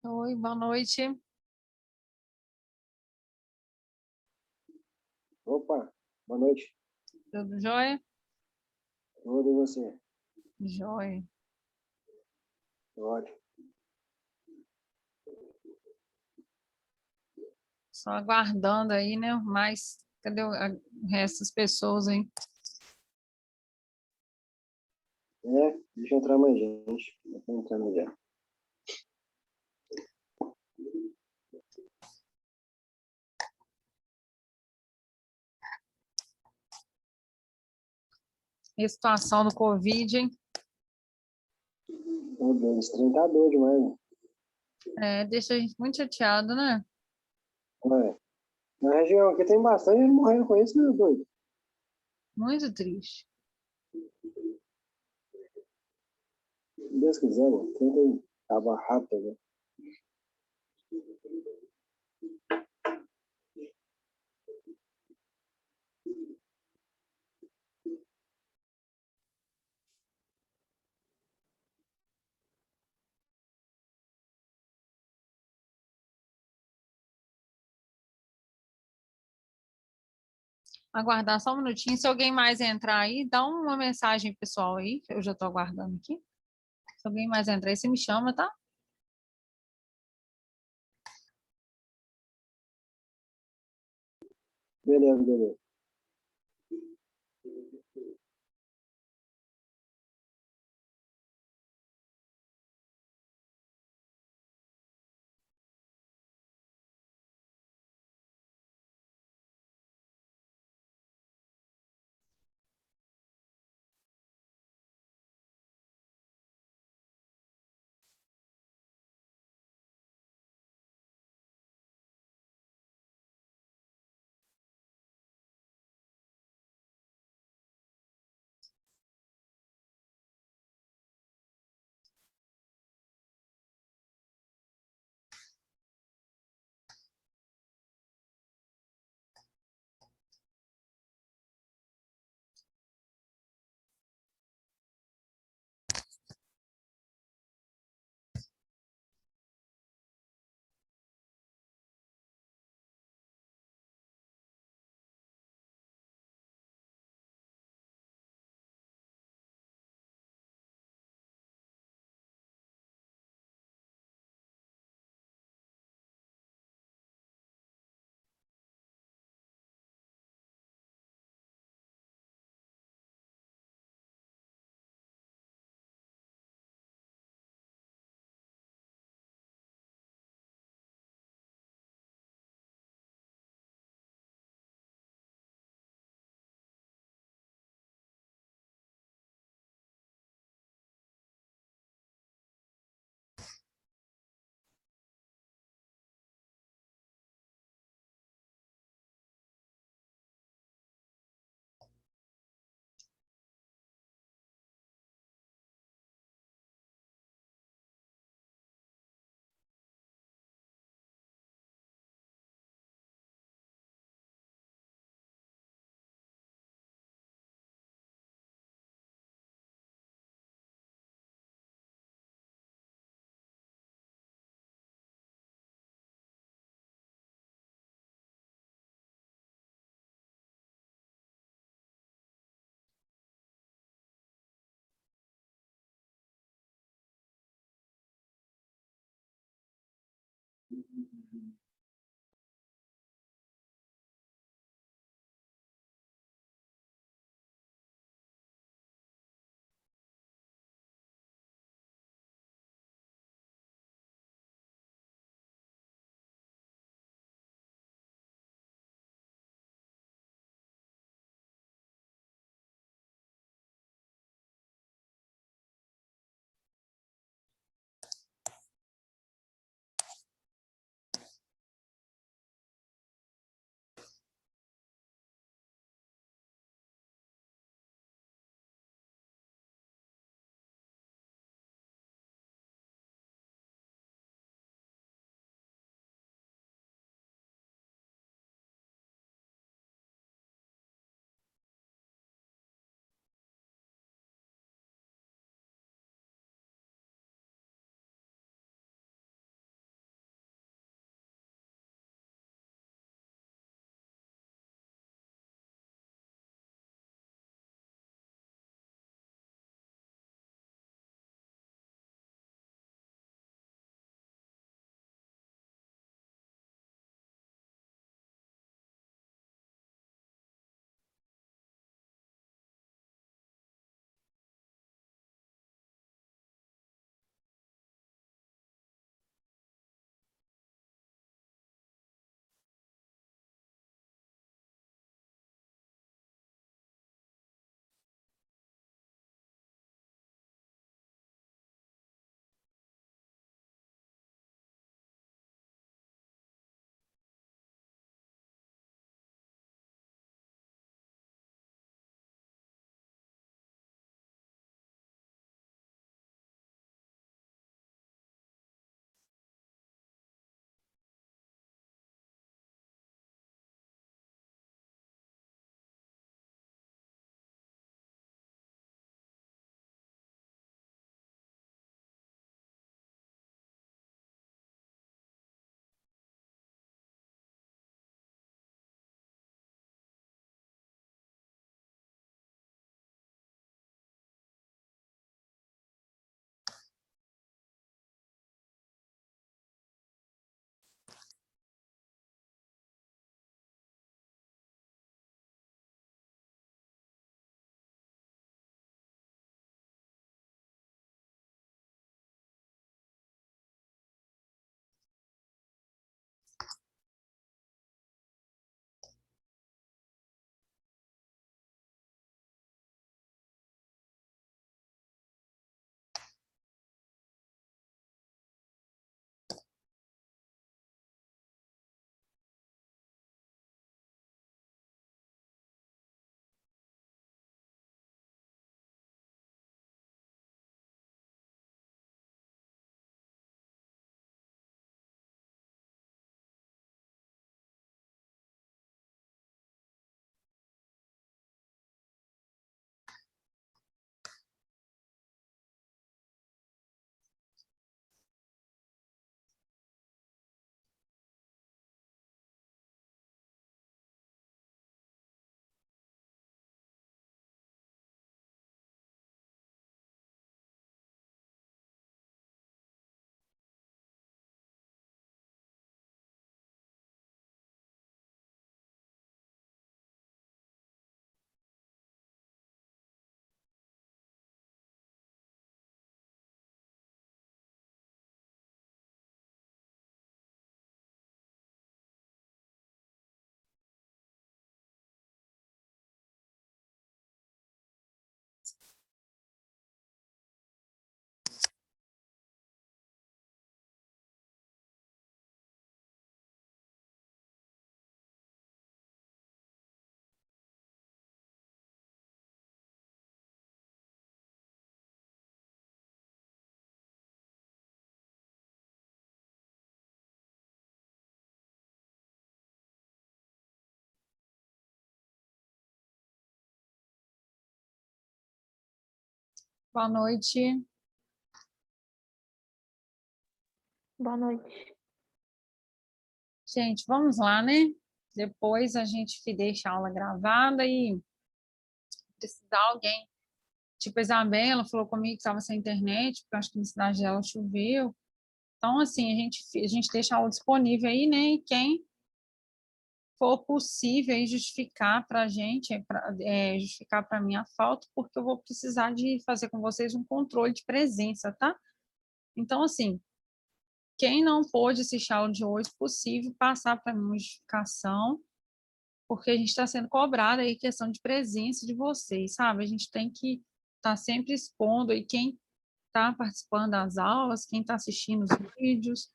Oi, boa noite. Opa, boa noite. Tudo jóia? Tudo e você? Jóia. Ótimo. Só aguardando aí, né? Mas cadê o resto das pessoas, hein? Deixa entrar mais gente. Já tá entrando já. E a situação do Covid, hein? Meu Deus, esse trem tá doido demais, né? É, deixa a gente muito chateado, né? Ué, na região aqui tem bastante gente morrendo com isso, meu doido. Muito triste. Se Deus quiser, mano. Tenta acabar rápido, né? Aguardar só um minutinho. Se alguém mais entrar aí, dá uma mensagem pessoal aí, que eu já tô aguardando aqui. Se alguém mais entrar aí, você me chama, tá? Beleza, beleza. Boa noite. Boa noite. Gente, vamos lá, né? Depois a gente deixa a aula gravada e precisar alguém. Tipo, a Isabela falou comigo que estava sem internet, porque eu acho que na cidade dela choveu. Então, assim, a gente deixa a aula disponível aí, né? E quem for possível aí justificar para a gente, justificar para mim a falta, porque eu vou precisar de fazer com vocês um controle de presença, tá? Então, assim, quem não pôde assistir a aula de hoje, possível passar para mim uma justificação, porque a gente está sendo cobrado aí questão de presença de vocês, sabe? A gente tem que estar sempre expondo aí quem está participando das aulas, quem está assistindo os vídeos.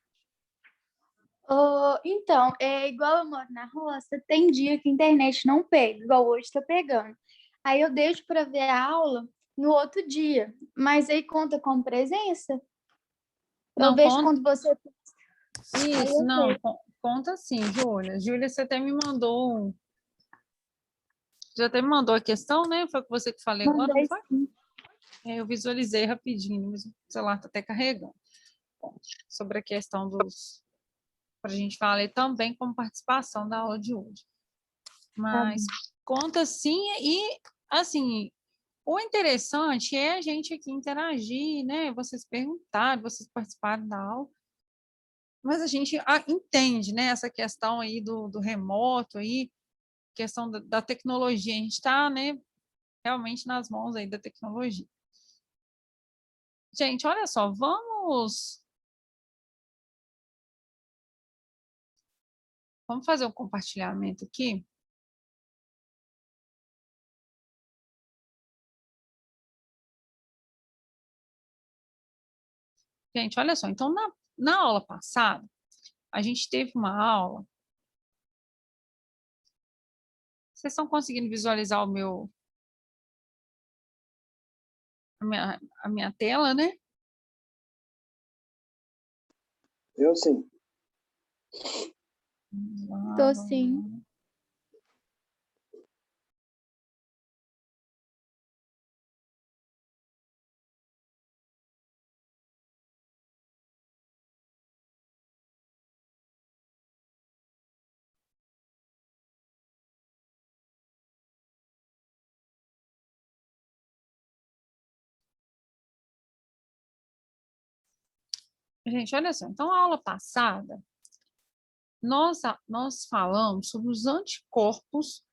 Então, é igual eu moro na roça, tem dia que a internet não pega, igual hoje está pegando. Aí eu deixo para ver a aula no outro dia, mas aí conta como presença? Eu Não, vejo conta quando você... isso, não, conta sim, Júlia. Júlia, você até me mandou, já até me mandou a questão, né? Foi com você que falei agora, não Mandei foi? sim. Eu visualizei rapidinho, mas o celular está até carregando. Bom, sobre a questão dos... Para a gente falar também como participação da aula de hoje. Mas conta sim, e assim, o interessante é a gente aqui interagir, né? Vocês perguntarem, vocês participarem da aula. Mas a gente entende, né? Essa questão aí do remoto, aí, questão da tecnologia. A gente está, né, realmente nas mãos aí da tecnologia. Gente, olha só, vamos fazer um compartilhamento aqui. Gente, olha só, então na aula passada, a gente teve uma aula. Vocês estão conseguindo visualizar a minha tela, né? Eu sim. Tô sim. Gente, olha só. Então, a aula passada, nós falamos sobre os anticorpos,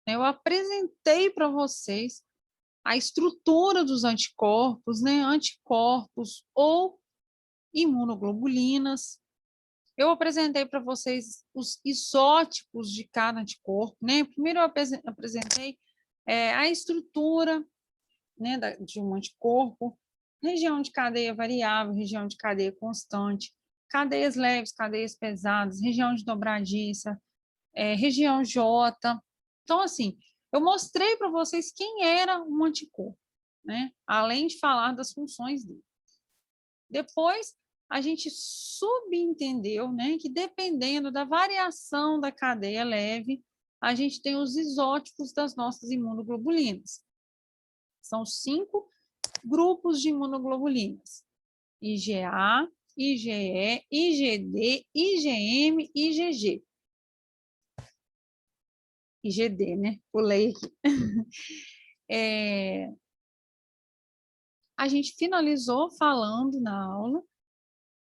né? Eu apresentei para vocês a estrutura dos anticorpos, né? Anticorpos ou imunoglobulinas. Eu apresentei para vocês os isótipos de cada anticorpo, né? Primeiro eu apresentei a estrutura, né, de um anticorpo, região de cadeia variável, região de cadeia constante, cadeias leves, cadeias pesadas, região de dobradiça, região J. Então, assim, eu mostrei para vocês quem era um anticorpo, né? Além de falar das funções dele. Depois, a gente subentendeu, né, que dependendo da variação da cadeia leve, a gente tem os isótipos das nossas imunoglobulinas. São 5 grupos de imunoglobulinas: IgA, IgE, IgD, IgM e IgG. IgD, né? Pulei aqui. A gente finalizou falando na aula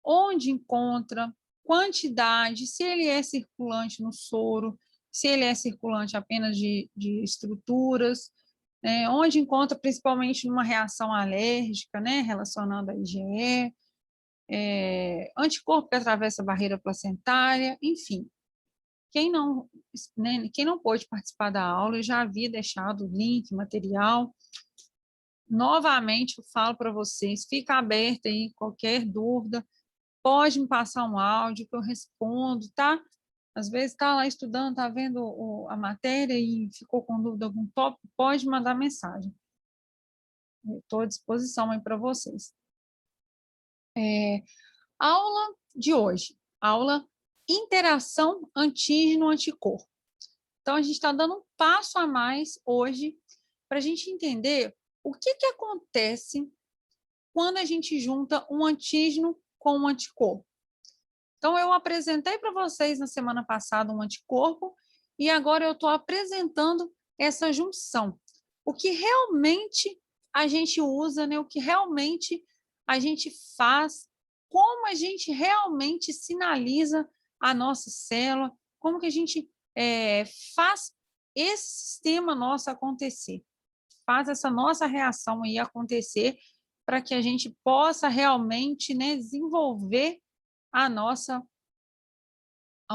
onde encontra, quantidade, se ele é circulante no soro, se ele é circulante apenas de estruturas, né? Onde encontra principalmente numa reação alérgica, né? Relacionando a IgE, anticorpo que atravessa a barreira placentária, enfim. Quem não, né, quem não pôde participar da aula, eu já havia deixado o link, material. Novamente, eu falo para vocês, fica aberto aí qualquer dúvida, pode me passar um áudio que eu respondo, tá? Às vezes está lá estudando, está vendo a matéria e ficou com dúvida algum tópico, pode mandar mensagem. Estou à disposição aí para vocês. Aula de hoje, aula interação antígeno-anticorpo. Então, a gente está dando um passo a mais hoje para a gente entender o que acontece quando a gente junta um antígeno com um anticorpo. Então, eu apresentei para vocês na semana passada um anticorpo e agora eu estou apresentando essa junção. O que realmente a gente usa, né? O que realmente a gente faz, como a gente realmente sinaliza a nossa célula, como que a gente faz esse sistema nosso acontecer, faz essa nossa reação aí acontecer para que a gente possa realmente, né, desenvolver ao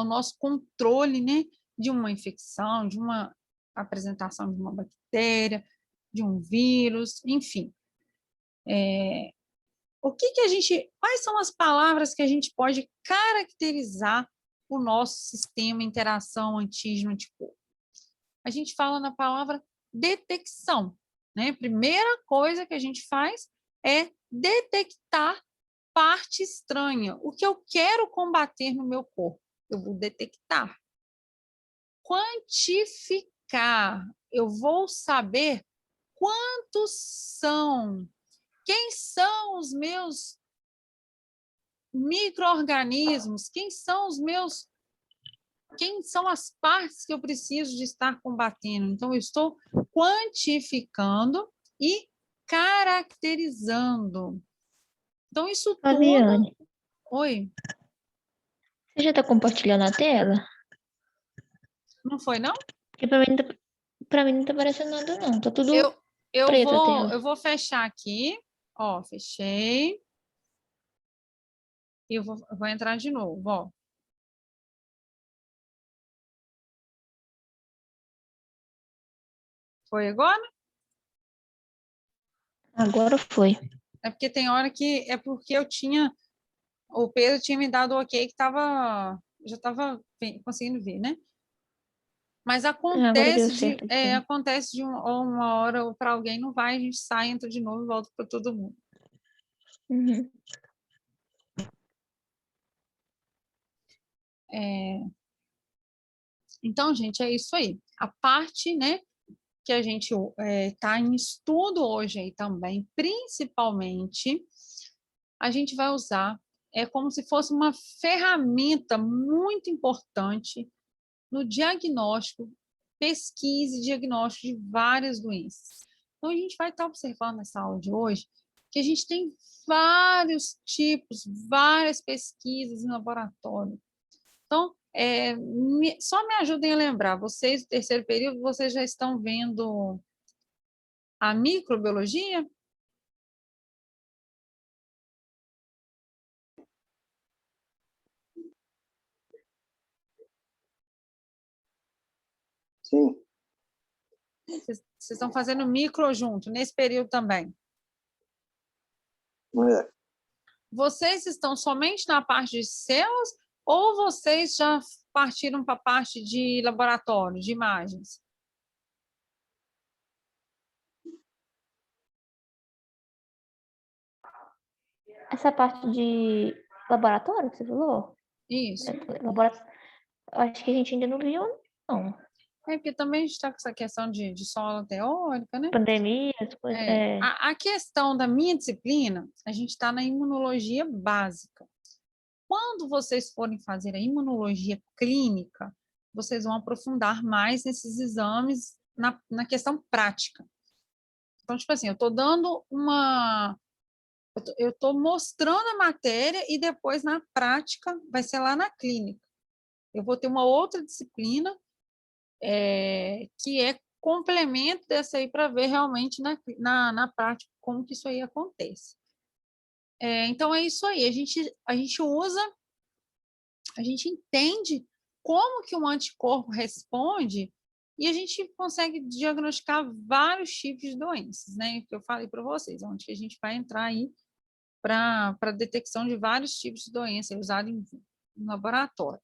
nosso controle, né, de uma infecção, de uma apresentação de uma bactéria, de um vírus, enfim. Quais são as palavras que a gente pode caracterizar o nosso sistema interação antígeno-anticorpo? A gente fala na palavra detecção, né? Primeira coisa que a gente faz é detectar parte estranha. O que eu quero combater no meu corpo, eu vou detectar. Quantificar, eu vou saber quantos são, quem são os meus micro-organismos, quem são as partes que eu preciso de estar combatendo. Então, eu estou quantificando e caracterizando. Então, isso tudo... Fabiane, Oi, você já está compartilhando a tela? não foi, não? Porque pra mim não tá aparecendo nada, não. Tá tudo Eu preto a tela. vou fechar aqui. Ó, fechei. E eu vou entrar de novo, ó. Foi agora? Agora foi. É porque tem hora que... É porque o Pedro tinha me dado o ok que já estava conseguindo ver, né? Mas Agora deu certo. acontece de uma hora para alguém não vai, a gente sai, entra de novo e volta para todo mundo. Uhum. Então, gente, é isso aí. A parte, né, que a gente está em estudo hoje aí também, principalmente, a gente vai usar como se fosse uma ferramenta muito importante no diagnóstico, pesquisa e diagnóstico de várias doenças. Então, a gente vai estar observando nessa aula de hoje que a gente tem vários tipos, várias pesquisas em laboratório. Então, só me ajudem a lembrar, vocês do terceiro período, vocês já estão vendo a microbiologia? Sim. Vocês estão fazendo micro junto, nesse período também. É. Vocês estão somente na parte de células ou vocês já partiram para a parte de laboratório, de imagens? Essa parte de laboratório que você falou? Isso. Acho que a gente ainda não viu, não. Porque também a gente está com essa questão de solo teórica, né? Pandemia, as coisas. A questão da minha disciplina, a gente está na imunologia básica. Quando vocês forem fazer a imunologia clínica, vocês vão aprofundar mais nesses exames na questão prática. Então, tipo assim, eu estou dando eu estou mostrando a matéria e depois, na prática, vai ser lá na clínica. Eu vou ter uma outra disciplina que é complemento dessa aí para ver realmente na prática como que isso aí acontece. Então, é isso aí. A gente usa, a gente entende como que um anticorpo responde e a gente consegue diagnosticar vários tipos de doenças, né? Que eu falei para vocês, onde que a gente vai entrar aí para detecção de vários tipos de doenças usado em laboratório.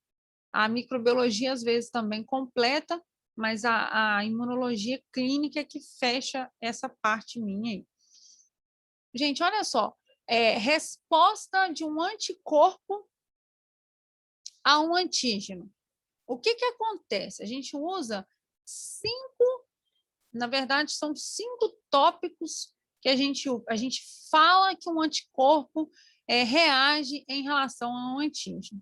A microbiologia, às vezes, também completa, mas a imunologia clínica é que fecha essa parte minha aí. Gente, olha só, resposta de um anticorpo a um antígeno. O que acontece? A gente usa na verdade, são 5 tópicos que a gente fala que um anticorpo reage em relação a um antígeno?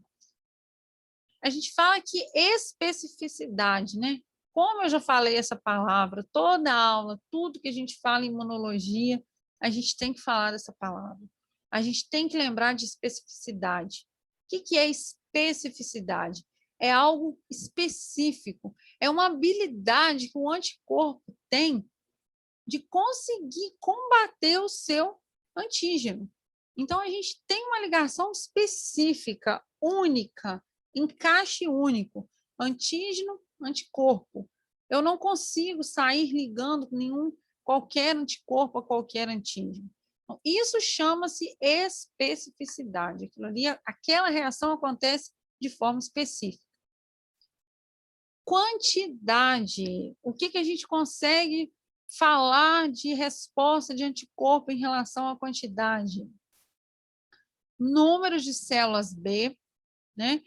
A gente fala que especificidade, né? Como eu já falei essa palavra, toda aula, tudo que a gente fala em imunologia, a gente tem que falar dessa palavra. A gente tem que lembrar de especificidade. O que é especificidade? É algo específico, é uma habilidade que o anticorpo tem de conseguir combater o seu antígeno. Então, a gente tem uma ligação específica, única, encaixe único, antígeno, anticorpo. Eu não consigo sair ligando qualquer anticorpo a qualquer antígeno. Então, isso chama-se especificidade. Aquela reação acontece de forma específica. Quantidade. O que a gente consegue falar de resposta de anticorpo em relação à quantidade? Números de células B, né,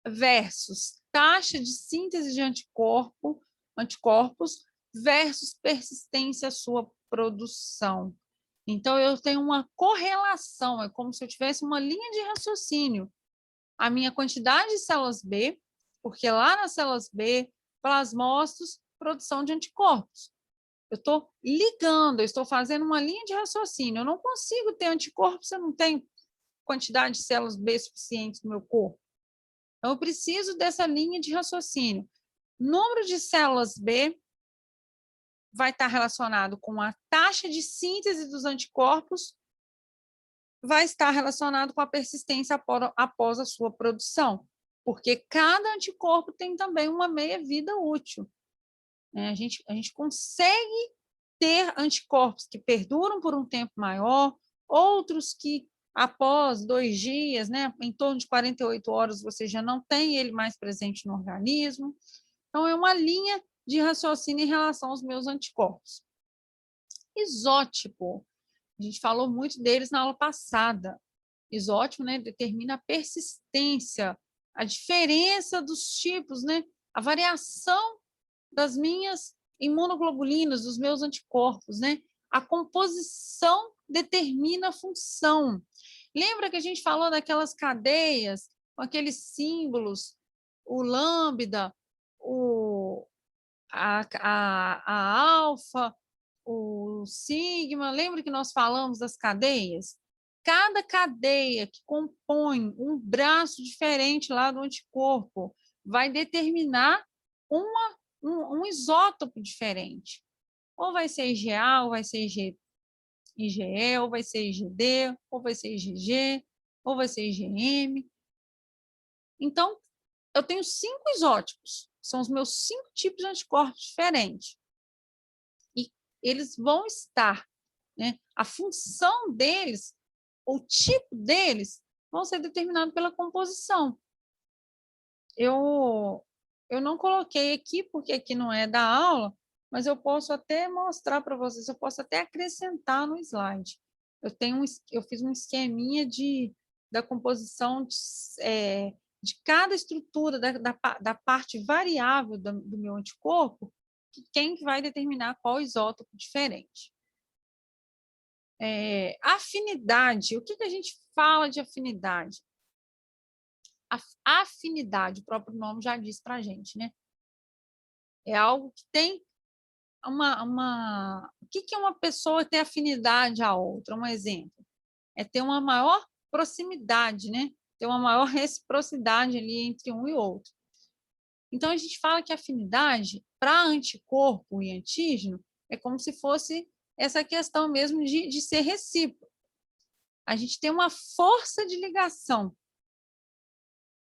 versus taxa de síntese de anticorpos versus persistência à sua produção. Então, eu tenho uma correlação, é como se eu tivesse uma linha de raciocínio. A minha quantidade de células B, porque lá nas células B, plasmócitos, produção de anticorpos. Eu estou ligando, eu estou fazendo uma linha de raciocínio. Eu não consigo ter anticorpos se eu não tenho quantidade de células B suficientes no meu corpo. Então, eu preciso dessa linha de raciocínio. Número de células B vai estar relacionado com a taxa de síntese dos anticorpos, vai estar relacionado com a persistência após a sua produção, porque cada anticorpo tem também uma meia-vida útil. A gente consegue ter anticorpos que perduram por um tempo maior, outros que após 2 dias, né, em torno de 48 horas, você já não tem ele mais presente no organismo. Então, é uma linha de raciocínio em relação aos meus anticorpos. Isótipo. A gente falou muito deles na aula passada. Isótipo, né, determina a persistência, a diferença dos tipos, né, a variação das minhas imunoglobulinas, dos meus anticorpos, né? A composição determina a função. Lembra que a gente falou daquelas cadeias, com aqueles símbolos, o lambda, a alfa, o sigma? Lembra que nós falamos das cadeias? Cada cadeia que compõe um braço diferente lá do anticorpo vai determinar um isótopo diferente. Ou vai ser IgA, ou vai ser IgE, ou vai ser IgD, ou vai ser IgG, ou vai ser IgM. Então, eu tenho 5 isótopos, são os meus 5 tipos de anticorpos diferentes. E eles vão estar, né? A função deles, o tipo deles, vão ser determinados pela composição. Eu não coloquei aqui, porque aqui não é da aula, mas eu posso até mostrar para vocês, eu posso até acrescentar no slide. Eu fiz um esqueminha da composição de cada estrutura, da parte variável do meu anticorpo, quem vai determinar qual isótopo diferente. Afinidade. O que a gente fala de afinidade? A afinidade, o próprio nome já diz para a gente, né? É algo que tem O que é uma pessoa ter afinidade à outra? Um exemplo. É ter uma maior proximidade, né? Ter uma maior reciprocidade ali entre um e outro. Então, a gente fala que a afinidade para anticorpo e antígeno é como se fosse essa questão mesmo de ser recíproco. A gente tem uma força de ligação.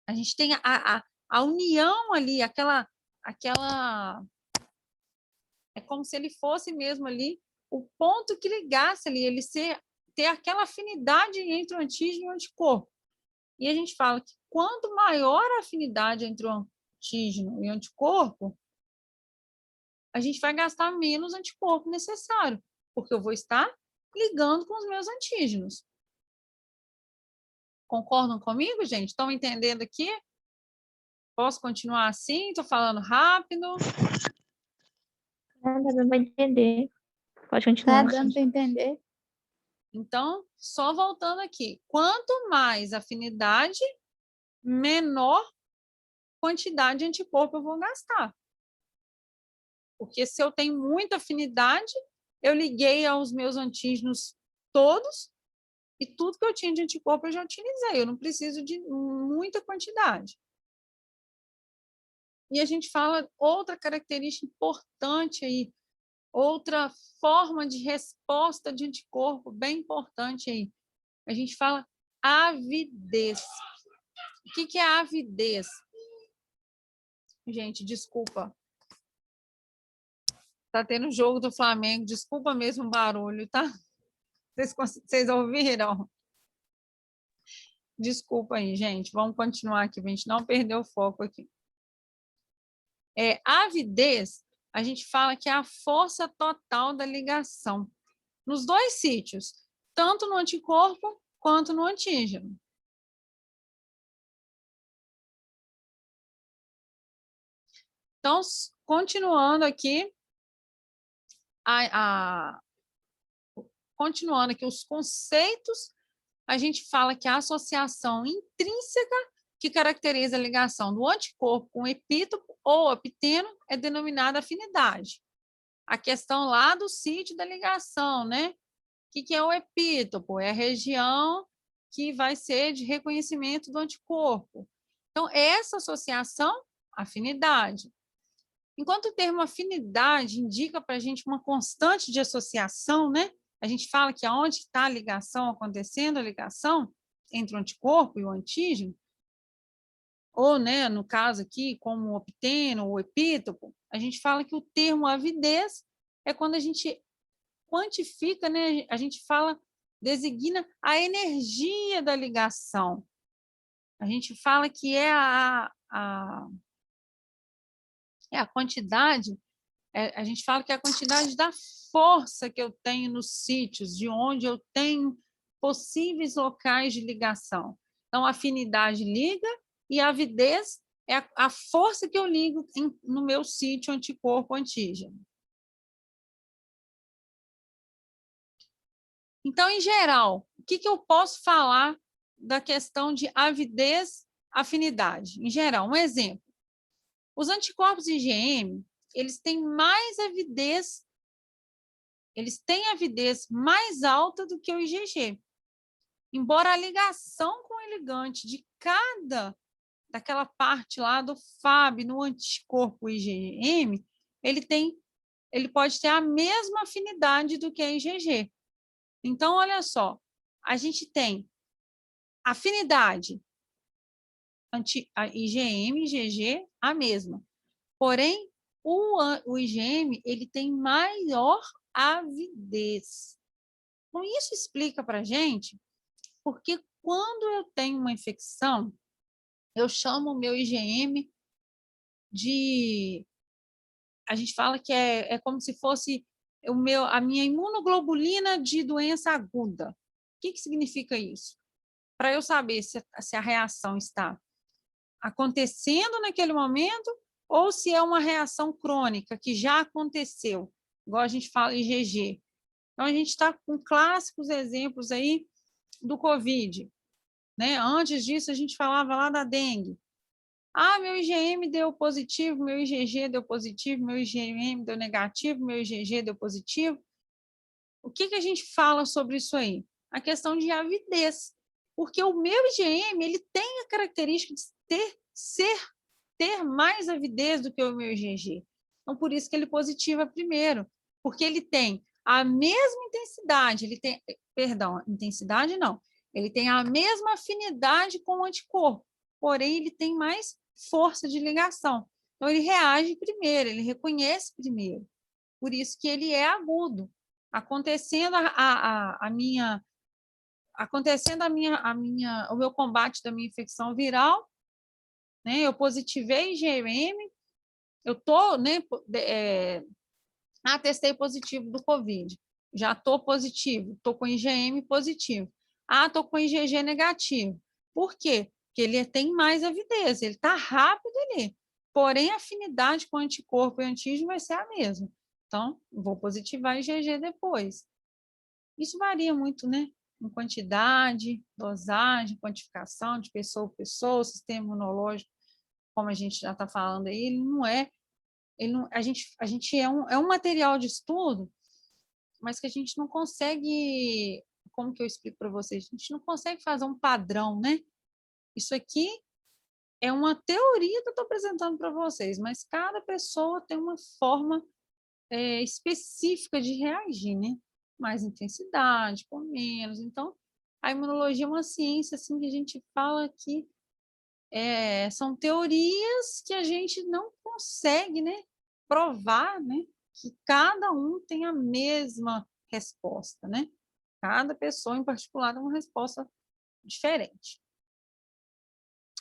A gente tem a união ali, aquela é como se ele fosse mesmo ali o ponto que ligasse ali, ter aquela afinidade entre o antígeno e o anticorpo. E a gente fala que quanto maior a afinidade entre o antígeno e o anticorpo, a gente vai gastar menos anticorpo necessário, porque eu vou estar ligando com os meus antígenos. Concordam comigo, gente? Estão entendendo aqui? Posso continuar assim? Estou falando rápido? Não dá para entender. Pode Tá continuar. dando para entender? Então, só voltando aqui, quanto mais afinidade, menor quantidade de anticorpo eu vou gastar. Porque se eu tenho muita afinidade, eu liguei aos meus antígenos todos e tudo que eu tinha de anticorpo eu já utilizei. Eu não preciso de muita quantidade. E a gente fala outra característica importante aí, outra forma de resposta de anticorpo bem importante aí. A gente fala avidez. O que é avidez? Gente, desculpa. Tá tendo jogo do Flamengo, desculpa mesmo o barulho, tá? Vocês ouviram? Desculpa aí, gente. Vamos continuar aqui, para a gente não perder o foco aqui. Avidez, a gente fala que é a força total da ligação. Nos dois sítios, tanto no anticorpo quanto no antígeno. Então, continuando aqui, continuando aqui os conceitos, a gente fala que a associação intrínseca que caracteriza a ligação do anticorpo com o epítopo ou epiteno é denominada afinidade. A questão lá do sítio da ligação, né? O que é o epítopo? É a região que vai ser de reconhecimento do anticorpo. Então, essa associação, afinidade. Enquanto o termo afinidade indica para a gente uma constante de associação, né? A gente fala que aonde está a ligação acontecendo, a ligação entre o anticorpo e o antígeno, ou, né, no caso aqui, como o epiteno ou epítopo, a gente fala que o termo avidez é quando a gente quantifica, né? A gente fala, designa a energia da ligação. A gente fala que é a quantidade, a gente fala que é a quantidade da força que eu tenho nos sítios, de onde eu tenho possíveis locais de ligação. Então, a afinidade liga e a avidez é a força que eu ligo no meu sítio anticorpo antígeno. Então, em geral, o que eu posso falar da questão de avidez, afinidade? Em geral, um exemplo. Os anticorpos IgM, eles têm avidez mais alta do que o IgG. Embora a ligação com o ligante de daquela parte lá do Fab no anticorpo IgM, ele pode ter a mesma afinidade do que a IgG. Então, olha só, a gente tem afinidade IgM, IgG, a mesma. Porém, o IgM ele tem maior avidez. Então, isso explica para a gente porque quando eu tenho uma infecção, eu chamo o meu IgM de... A gente fala que é como se fosse a minha imunoglobulina de doença aguda. O que significa isso? Para eu saber se a reação está acontecendo naquele momento ou se é uma reação crônica que já aconteceu, igual a gente fala IgG. Então, a gente está com clássicos exemplos aí do Covid, né? Antes disso, a gente falava lá da dengue. Meu IgM deu positivo, meu IgG deu positivo, meu IgM deu negativo, meu IgG deu positivo. O que a gente fala sobre isso aí? A questão de avidez. Porque o meu IgM ele tem a característica de ter mais avidez do que o meu IgG. Então, por isso que ele positiva primeiro. Porque ele tem a mesma intensidade, intensidade não. Ele tem a mesma afinidade com o anticorpo, porém ele tem mais força de ligação. Então, ele reage primeiro, ele reconhece primeiro. Por isso que ele é agudo. Acontecendo o meu combate da minha infecção viral, né? Eu positivei IgM, eu estou, né? Testei positivo do Covid, já estou positivo, estou com IgM positivo. Estou com IgG negativo. Por quê? Porque ele tem mais avidez, ele está rápido ali. Porém, a afinidade com o anticorpo e antígeno vai ser a mesma. Então, vou positivar IgG depois. Isso varia muito, né? Em quantidade, dosagem, quantificação de pessoa por pessoa, o sistema imunológico, como a gente já está falando aí, a gente é um material de estudo, mas que a gente não consegue, como que eu explico para vocês? A gente não consegue fazer um padrão, né? Isso aqui é uma teoria que eu estou apresentando para vocês, mas cada pessoa tem uma forma específica de reagir, né? Mais intensidade, com menos. Então, a imunologia é uma ciência assim que a gente fala que são teorias que a gente não consegue, né, provar, né, que cada um tem a mesma resposta, né? Cada pessoa em particular tem uma resposta diferente.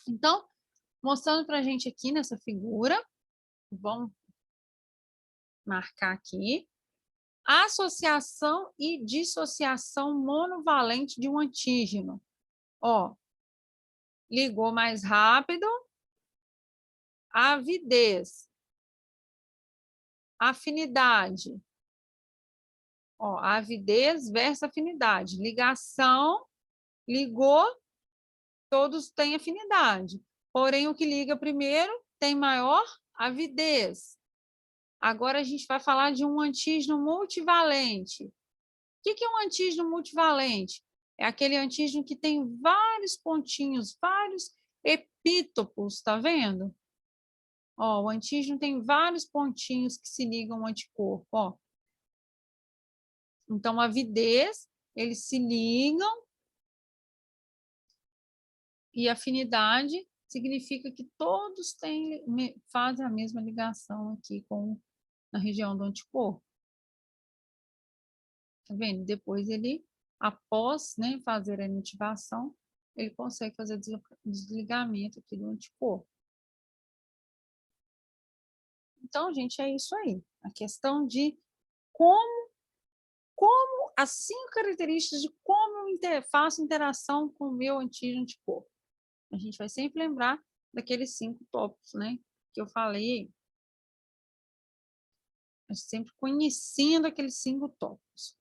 Então, mostrando para a gente aqui nessa figura, vamos marcar aqui, associação e dissociação monovalente de um antígeno. Ó, ligou mais rápido, avidez, afinidade. Ó, avidez versus afinidade. Ligação, ligou, todos têm afinidade. Porém, o que liga primeiro tem maior avidez. Agora a gente vai falar de um antígeno multivalente. O que é um antígeno multivalente? É aquele antígeno que tem vários pontinhos, vários epítopos, tá vendo? Ó, o antígeno tem vários pontinhos que se ligam ao anticorpo, ó. Então, a avidez, eles se ligam e afinidade significa que todos fazem a mesma ligação aqui na região do anticorpo. Tá vendo? Depois ele, após, né, fazer a inativação, ele consegue fazer desligamento aqui do anticorpo. Então, gente, é isso aí. A questão de como as 5 características de como eu faço interação com o meu antígeno-anticorpo. A gente vai sempre lembrar daqueles 5 tópicos, né, que eu falei. Sempre conhecendo aqueles 5 tópicos.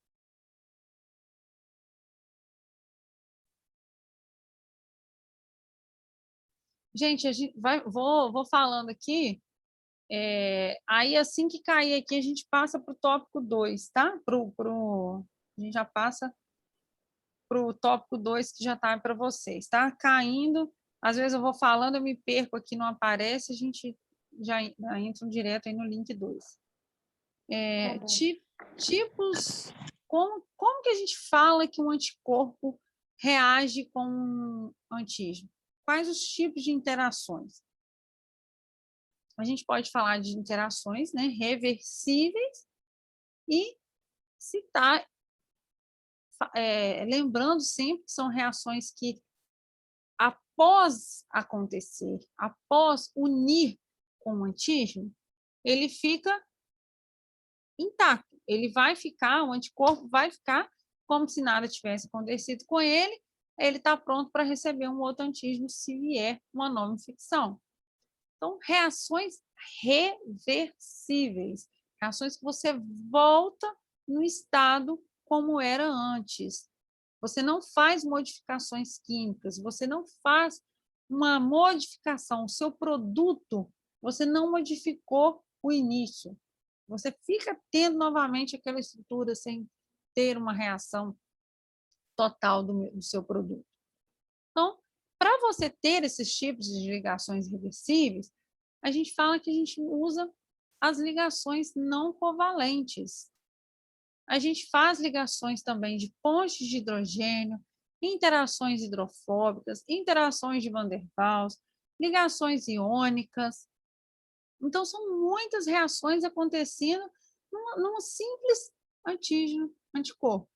Gente, vou falando aqui. Aí, assim que cair aqui, a gente passa para o tópico 2, tá? A gente já passa para o tópico 2 que já está para vocês, tá? Caindo, às vezes eu vou falando, eu me perco aqui, não aparece, a gente já entra direto aí no link 2. Tipos, como que a gente fala que um anticorpo reage com um antígeno? Quais os tipos de interações? A gente pode falar de interações, né, reversíveis e citar, lembrando sempre que são reações que, após acontecer, após unir com o antígeno, ele fica intacto. Ele vai ficar, o anticorpo vai ficar como se nada tivesse acontecido com ele, ele está pronto para receber um outro antígeno se vier uma nova infecção. Então, reações reversíveis, reações que você volta no estado como era antes. Você não faz modificações químicas, você não faz uma modificação, o seu produto, você não modificou o início. Você fica tendo novamente aquela estrutura sem ter uma reação total do seu produto. Então, para você ter esses tipos de ligações reversíveis, a gente fala que a gente usa as ligações não covalentes. A gente faz ligações também de pontes de hidrogênio, interações hidrofóbicas, interações de Van der Waals, ligações iônicas. Então, são muitas reações acontecendo num simples antígeno-anticorpo.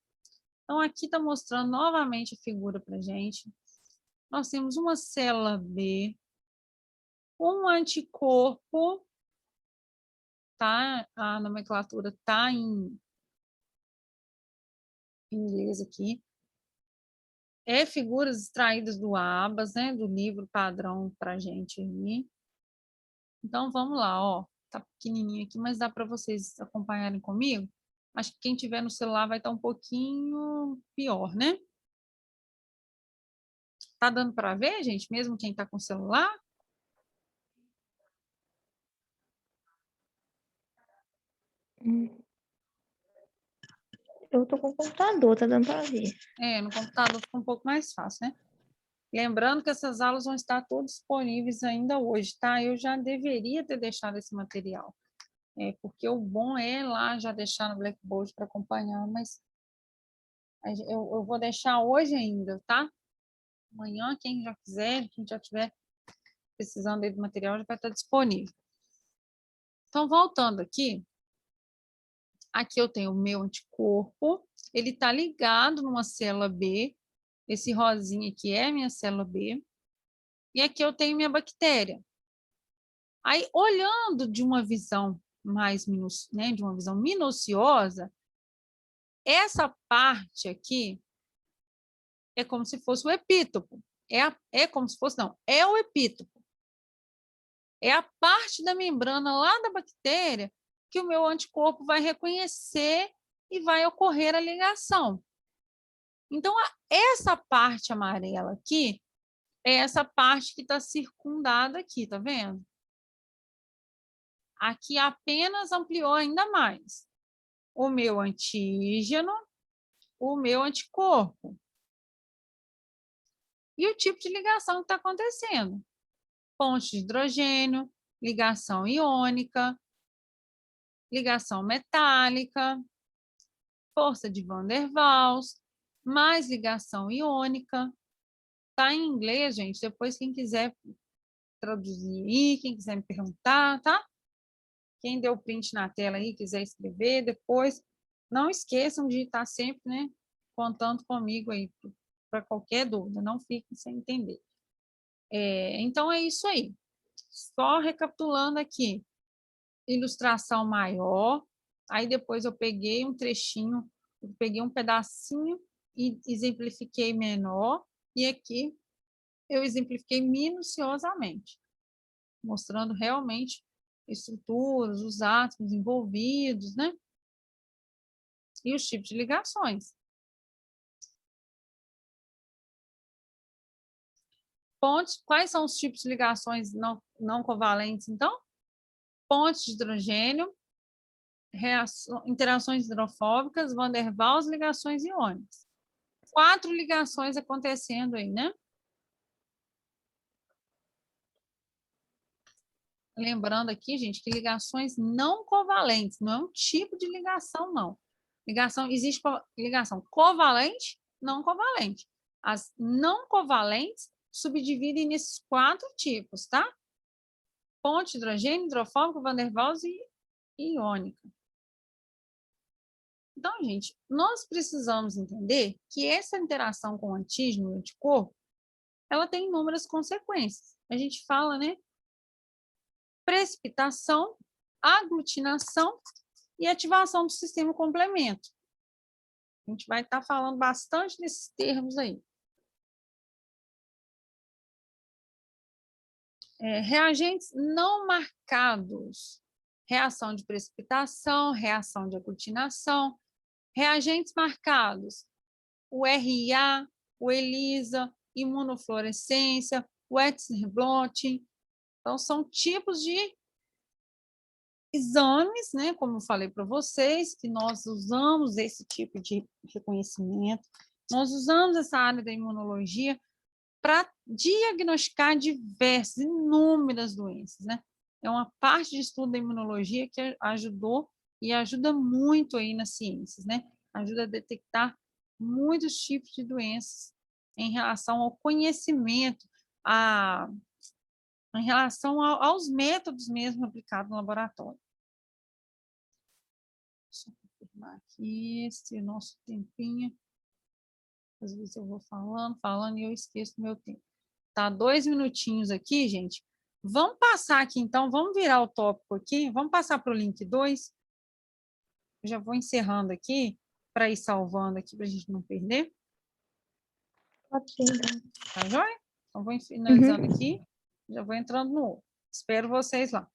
Então, aqui está mostrando novamente a figura para a gente. Nós temos uma célula B, um anticorpo, tá? A nomenclatura está em inglês aqui. Figuras extraídas do ABAS, né? Do livro padrão para a gente aí. Então, vamos lá, ó. Tá pequenininho aqui, mas dá para vocês acompanharem comigo. Acho que quem tiver no celular vai estar um pouquinho pior, né? Tá dando para ver, gente? Mesmo quem está com o celular? Eu tô com o computador, tá dando pra ver. No computador fica um pouco mais fácil, né? Lembrando que essas aulas vão estar todas disponíveis ainda hoje, tá? Eu já deveria ter deixado esse material. Porque o bom é lá já deixar no Blackboard para acompanhar, mas eu vou deixar hoje ainda, tá? Amanhã, quem já quiser, quem já tiver precisando aí do material, já vai estar disponível. Então, voltando aqui eu tenho o meu anticorpo, ele está ligado numa célula B, esse rosinha aqui é a minha célula B, e aqui eu tenho minha bactéria. Aí, olhando de uma visão de uma visão minuciosa, essa parte aqui é como se fosse o epítopo. Como se fosse, não, é o epítopo. É a parte da membrana lá da bactéria que o meu anticorpo vai reconhecer e vai ocorrer a ligação. Então, essa parte amarela aqui é essa parte que está circundada aqui, tá vendo? Aqui apenas ampliou ainda mais o meu antígeno, o meu anticorpo. E o tipo de ligação que está acontecendo. Ponte de hidrogênio, ligação iônica, ligação metálica, força de Van der Waals, mais ligação iônica. Está em inglês, gente. Depois, quem quiser traduzir aí, quem quiser me perguntar, tá? Quem deu print na tela aí, quiser escrever depois, não esqueçam de estar sempre, né, contando comigo aí para qualquer dúvida, não fiquem sem entender. Então, é isso aí. Só recapitulando aqui, ilustração maior, aí depois eu peguei um trechinho, eu peguei um pedacinho e exemplifiquei menor, e aqui eu exemplifiquei minuciosamente, mostrando realmente estruturas, os átomos envolvidos, né? E os tipos de ligações. Pontes, quais são os tipos de ligações não covalentes, então? Pontes de hidrogênio, interações hidrofóbicas, Van der Waals, ligações iônicas. 4 ligações acontecendo aí, né? Lembrando aqui, gente, que ligações não covalentes, não é um tipo de ligação, não. Existe ligação covalente, não covalente. As não covalentes subdividem nesses 4 tipos, tá? Ponte, hidrogênio, hidrofóbico, Van der Waals e iônica. Então, gente, nós precisamos entender que essa interação com o antígeno e o anticorpo, ela tem inúmeras consequências. A gente fala, né? Precipitação, aglutinação e ativação do sistema complemento. A gente vai estar falando bastante desses termos aí. Reagentes não marcados. Reação de precipitação, reação de aglutinação. Reagentes marcados. O RIA, o ELISA, imunofluorescência, o Wechsler blotting. Então, são tipos de exames, né, como eu falei para vocês, que nós usamos esse tipo de reconhecimento, nós usamos essa área da imunologia para diagnosticar diversas, inúmeras doenças, né? É uma parte de estudo da imunologia que ajudou e ajuda muito aí nas ciências, né? Ajuda a detectar muitos tipos de doenças em relação ao conhecimento, em relação aos métodos mesmo aplicados no laboratório. Deixa eu confirmar aqui esse nosso tempinho. Às vezes eu vou falando e eu esqueço do meu tempo. Tá, 2 minutinhos aqui, gente. Vamos passar aqui, então, vamos virar o tópico aqui, vamos passar para o link 2. Eu já vou encerrando aqui, para ir salvando aqui, para a gente não perder. Pode ser, então. Tá joia? Então, vou finalizando aqui, já vou entrando no outro. Espero vocês lá.